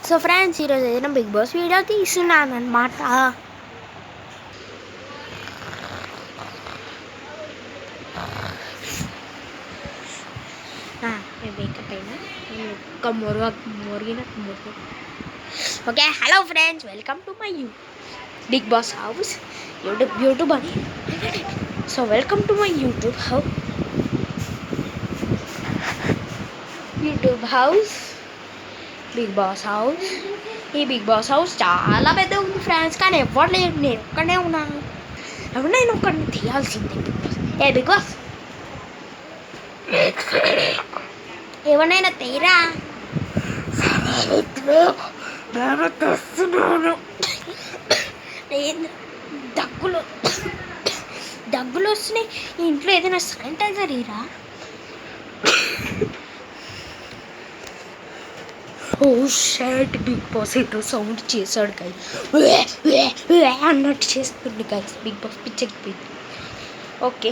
So friends, ఈరోజు ఏదైనా big boss video తీస్తున్నాను అనమాట. మేకప్ అయినా okay. Hello friends, welcome to my Bigg Boss house YouTube అని. So welcome to my YouTube house Bigg Boss house. ఈ Bigg Boss house చాలా పెద్దగా ఉంది ఫ్రెండ్స్, కానీ ఎవరు లేరు, నేను ఒక్కడే ఉన్నాను. నేను ఒక్కడిని తీయాల్సిందే బిగ్ బాస్. ఎవరైనా తీరా, నేను తెస్తున్నాను. దగ్గులు వస్తున్నాయి. ఇంట్లో ఏదైనా శానిటైజర్ ఇరా. ఓ షర్ట్, బిగ్ బాస్ ఏదో సౌండ్ చేశాడు గైస్, అన్నట్టు చేస్తుంది గైస్. బిగ్ బాస్ పిచ్చెక్కిపోయింది. ఓకే,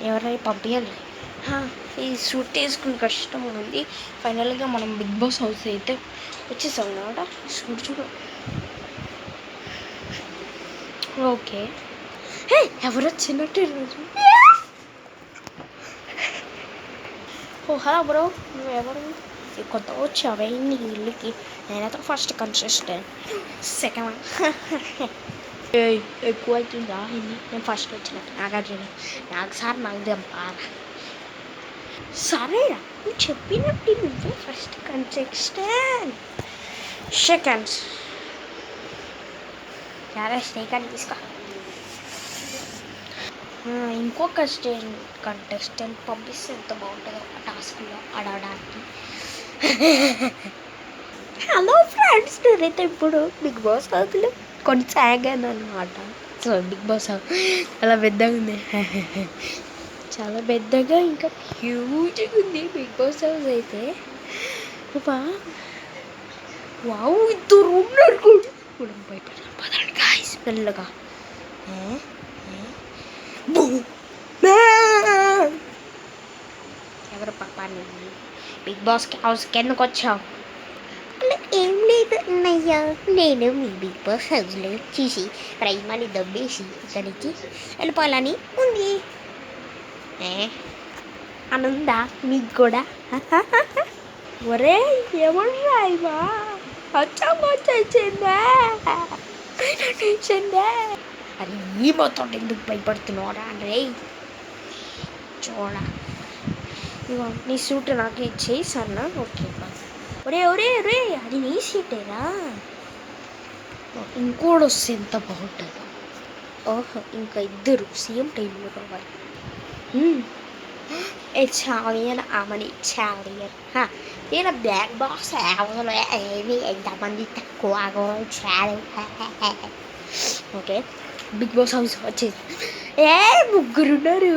ఎవరైనా పంపించాలి. ఈ సూట్ వేసుకుని కష్టం ఉంది. ఫైనల్గా మనం బిగ్ బాస్ హౌస్ అయితే వచ్చేసాం అనమాట. చూడు. ఓకే, ఎవరు వచ్చినట్టు ఈరోజు. ఓ హలో బ్రో, నువ్వు ఎవరు? కొత్త వచ్చావే నీ ఇల్లుకి? నేనైతే ఫస్ట్ కన్సిస్టెంట్, సెకండ్ ఎక్కువ అవుతుందా? నేను ఫస్ట్ వచ్చినట్టు నాగార్జున. నాకు సార్ నాకు దెంపారా. సరేరా, నువ్వు చెప్పినట్టు నువ్వు ఫస్ట్ కన్సిస్టెంట్, సెకండ్స్. సరే, సెకండ్ తీసుకో. ఇంకో కంటెస్టెంట్ పంపిస్తే ఎంత బాగుంటుందో ఆ టాస్క్లో ఆడడానికి. హలో ఫ్రెండ్స్, నేనైతే ఇప్పుడు బిగ్ బాస్ హౌస్లో కొనసాగాను అనమాట. సో బిగ్ బాస్ హౌస్ చాలా పెద్దగా ఉంది. చాలా పెద్దగా, ఇంకా హ్యూజ్గా ఉంది బిగ్ బాస్ హౌస్ అయితే. వావ్, ఇద్దరు ఉన్నారు కూడా. భయపడతాను, పదండి గాయ్స్ మెల్లగా. ఎవరు పాపా నువ్వు? బిగ్ బాస్ హౌస్కి ఎందుకు వచ్చావు? ఏం లేదు అన్నయ్య, నేను మీ బిగ్ బాస్ హౌస్లో చూసి ప్రైమని దబ్బేసి ఇక్కడికి వెళ్ళిపోవాలని ఉంది. అనుందా మీకు కూడా? ఒరే ఎవరు రాయివా వచ్చాచిందే. అది ఈ మొత్తం ఎందుకు భయపడుతున్నారా రే? చూడ, నీ సూట్ నాకు ఇచ్చేయి సన్నా. ఓకే, ఒరే అది నీ సీటేరా. ఇంకోటి వస్తే ఎంత బాగుంటుంది. ఓహో, ఇంకా ఇద్దరు సేమ్ టైంలో కావాలి. చాలియన్ ఆమెని చాలియన్. నేను బ్యాక్ బాక్స్ ఏమి ఎంతమంది తక్కువ చాలు. ఓకే, బిగ్ బాస్ హౌస్ వచ్చేసి ముగ్గురున్నారు.